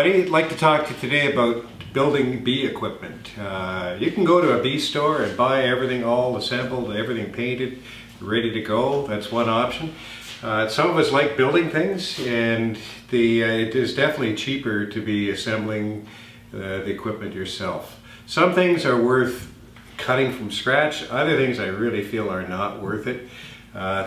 everybody. I'd like to talk to you today about building bee equipment. You can go to a bee store and buy everything all assembled, everything painted, ready to go. That's one option. Some of us like building things, and it is definitely cheaper to be assembling the equipment yourself. Some things are worth cutting from scratch. Other things I really feel are not worth it.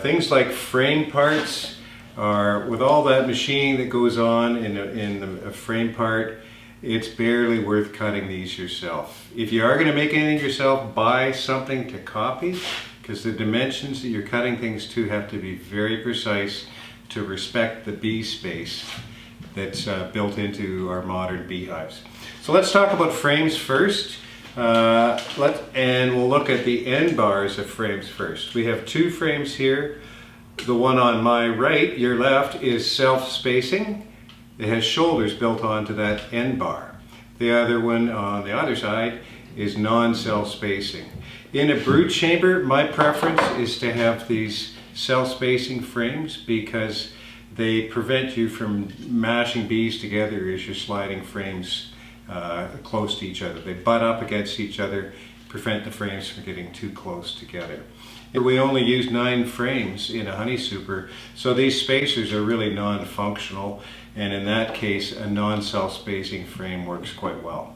Things like frame parts are, with all that machining that goes on in a frame part, it's barely worth cutting these yourself. If you are going to make anything yourself, buy something to copy, because the dimensions that you're cutting things to have to be very precise to respect the bee space that's built into our modern beehives. So let's talk about frames first. And we'll look at the end bars of frames first. We have two frames here. The one on my right, your left, is self-spacing. It has shoulders built onto that end bar. The other one on the other side is non-self-spacing. In a brood chamber, my preference is to have these self-spacing frames because they prevent you from mashing bees together as you're sliding frames close to each other. They butt up against each other, prevent the frames from getting too close together. We only use 9 frames in a honey super, so these spacers are really non-functional, and in that case a non-self-spacing frame works quite well.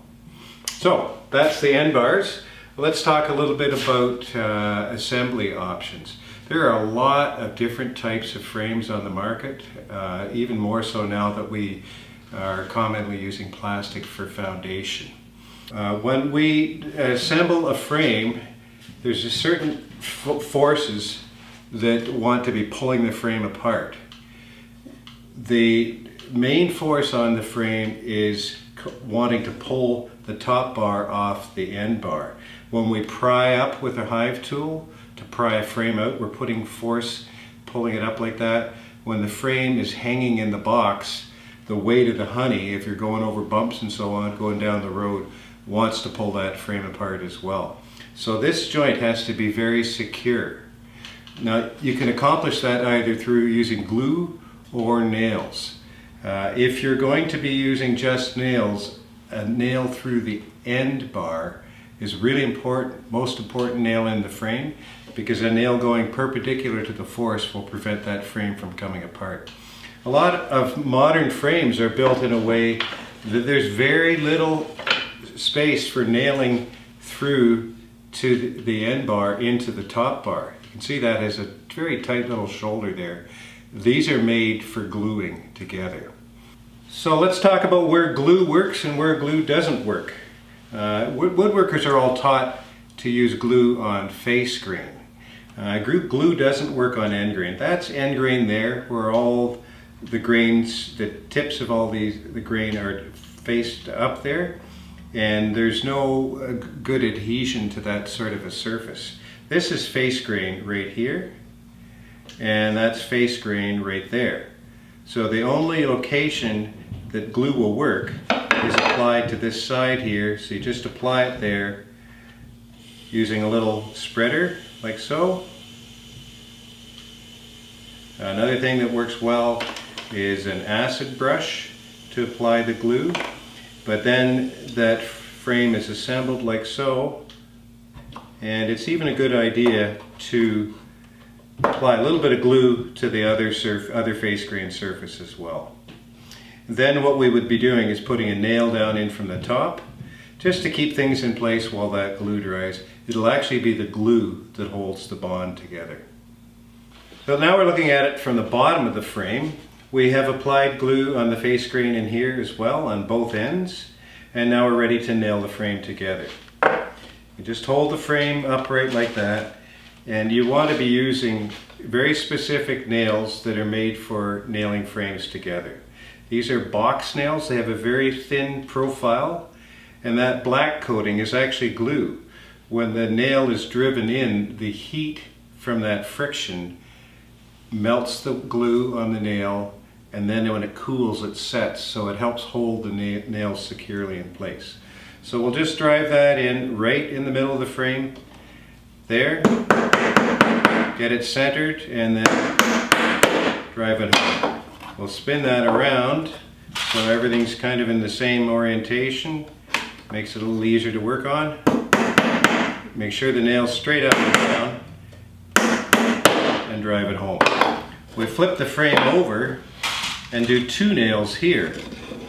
So that's the end bars. Let's talk a little bit about assembly options. There are a lot of different types of frames on the market, even more so now that we are commonly using plastic for foundation. When we assemble a frame, there's a certain forces that want to be pulling the frame apart. The main force on the frame is wanting to pull the top bar off the end bar. When we pry up with a hive tool to pry a frame out, we're putting force, pulling it up like that. When the frame is hanging in the box, the weight of the honey, if you're going over bumps and so on, going down the road, wants to pull that frame apart as well. So this joint has to be very secure. Now you can accomplish that either through using glue or nails. If you're going to be using just nails, a nail through the end bar is really important, most important nail in the frame, because a nail going perpendicular to the force will prevent that frame from coming apart. A lot of modern frames are built in a way that there's very little space for nailing through to the end bar into the top bar. You can see that has a very tight little shoulder there. These are made for gluing together. So let's talk about where glue works and where glue doesn't work. Woodworkers are all taught to use glue on face grain. Glue doesn't work on end grain. That's end grain there, where all the grains, the tips of all the grain are faced up there, and there's no good adhesion to that sort of a surface. This is face grain right here, and that's face grain right there. So the only location that glue will work is applied to this side here. So you just apply it there using a little spreader like so. Another thing that works well is an acid brush to apply the glue, but then that frame is assembled like so, and it's even a good idea to apply a little bit of glue to the other face grain surface as well. Then what we would be doing is putting a nail down in from the top just to keep things in place while that glue dries. It'll actually be the glue that holds the bond together. So now we're looking at it from the bottom of the frame. We have applied glue on the face grain in here as well on both ends, and now we're ready to nail the frame together. You just hold the frame upright like that, and you want to be using very specific nails that are made for nailing frames together. These are box nails. They have a very thin profile, and that black coating is actually glue. When the nail is driven in, the heat from that friction melts the glue on the nail, and then when it cools it sets, so it helps hold the nails securely in place. So we'll just drive that in right in the middle of the frame there, get it centered, and then drive it home. We'll spin that around So everything's kind of in the same orientation. Makes it a little easier to work on. Make sure the nail's straight up and down and drive it home. We flip the frame over and do 2 nails here,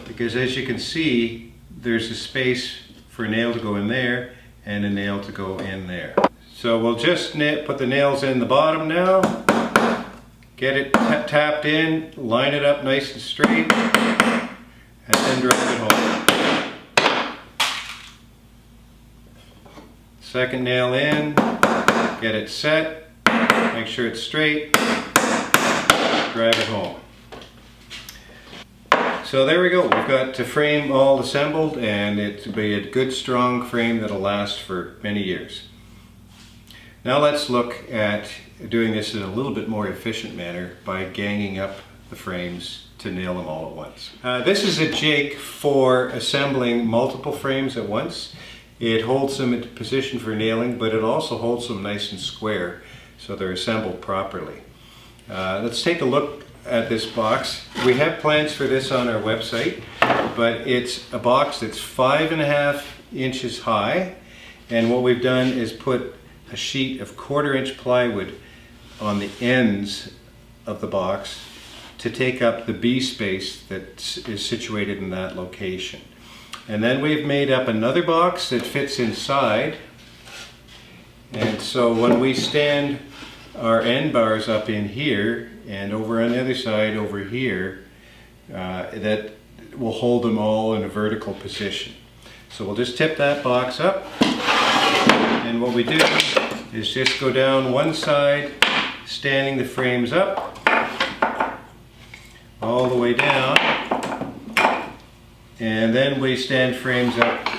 because as you can see there's a space for a nail to go in there and a nail to go in there. So we'll just put the nails in the bottom now, get it tapped in, line it up nice and straight, and then drive it home. Second nail in, get it set, make sure it's straight, drive it home. So there we go, we've got the frame all assembled, and it'll be a good strong frame that'll last for many years. Now let's look at doing this in a little bit more efficient manner by ganging up the frames to nail them all at once. This is a jig for assembling multiple frames at once. It holds them into position for nailing, but it also holds them nice and square so they're assembled properly. Let's take a look at this box. We have plans for this on our website, but it's a box that's 5.5 inches high, and what we've done is put a sheet of 1/4 inch plywood on the ends of the box to take up the bee space that is situated in that location. And then we've made up another box that fits inside, and so when we stand our end bars up in here and over on the other side over here, that will hold them all in a vertical position. So we'll just tip that box up, and what we do is just go down one side, standing the frames up all the way down, and then we stand frames up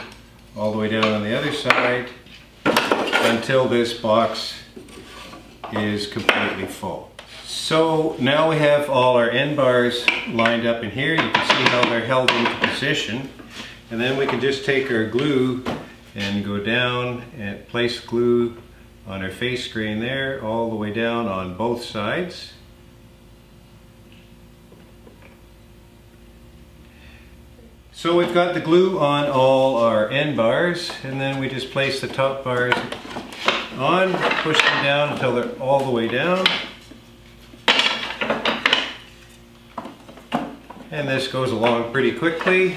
all the way down on the other side until this box is completely full. So now we have all our end bars lined up in here. You can see how they're held into position, and then we can just take our glue and go down and place glue on our face grain there all the way down on both sides. So we've got the glue on all our end bars, and then we just place the top bars on, push them down until they're all the way down. And this goes along pretty quickly.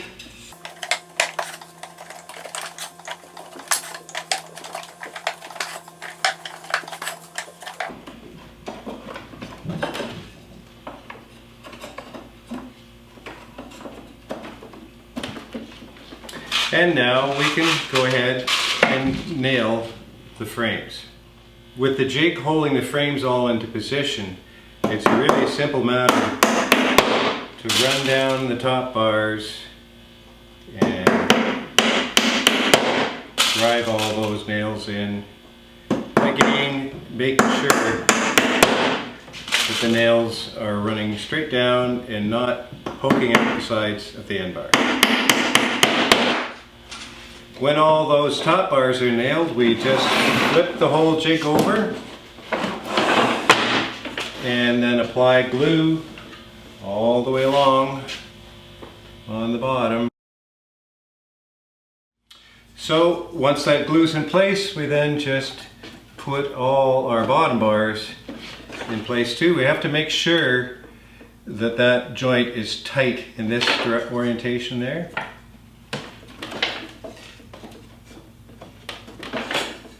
And now we can go ahead and nail the frames. With the jig holding the frames all into position, it's really a simple matter to run down the top bars and drive all those nails in. Again, making sure that the nails are running straight down and not poking out the sides of the end bar. When all those top bars are nailed, we just flip the whole jig over and then apply glue all the way along on the bottom. So once that glue's in place, we then just put all our bottom bars in place too. We have to make sure that that joint is tight in this orientation there.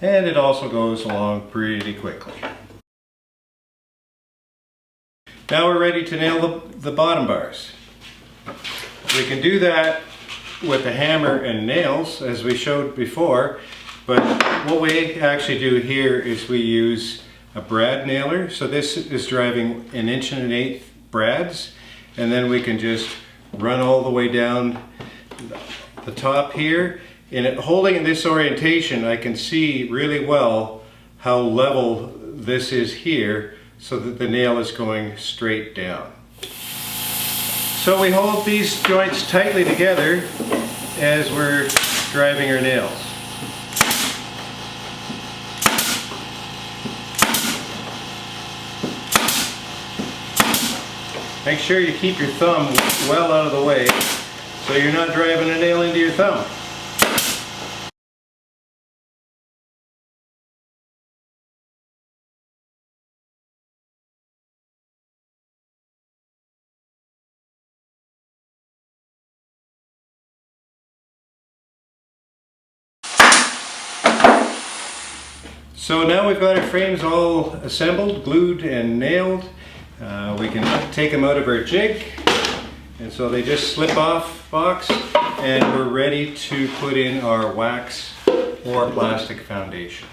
And it also goes along pretty quickly. Now we're ready to nail the bottom bars. We can do that with a hammer and nails as we showed before, but what we actually do here is we use a brad nailer. So this is driving 1 1/8" brads, and then we can just run all the way down the top here. And holding in this orientation, I can see really well how level this is here so that the nail is going straight down. So we hold these joints tightly together as we're driving our nails. Make sure you keep your thumb well out of the way so you're not driving a nail into your thumb. So now we've got our frames all assembled, glued and nailed. We can take them out of our jig, and so they just slip off box, and we're ready to put in our wax or plastic foundation.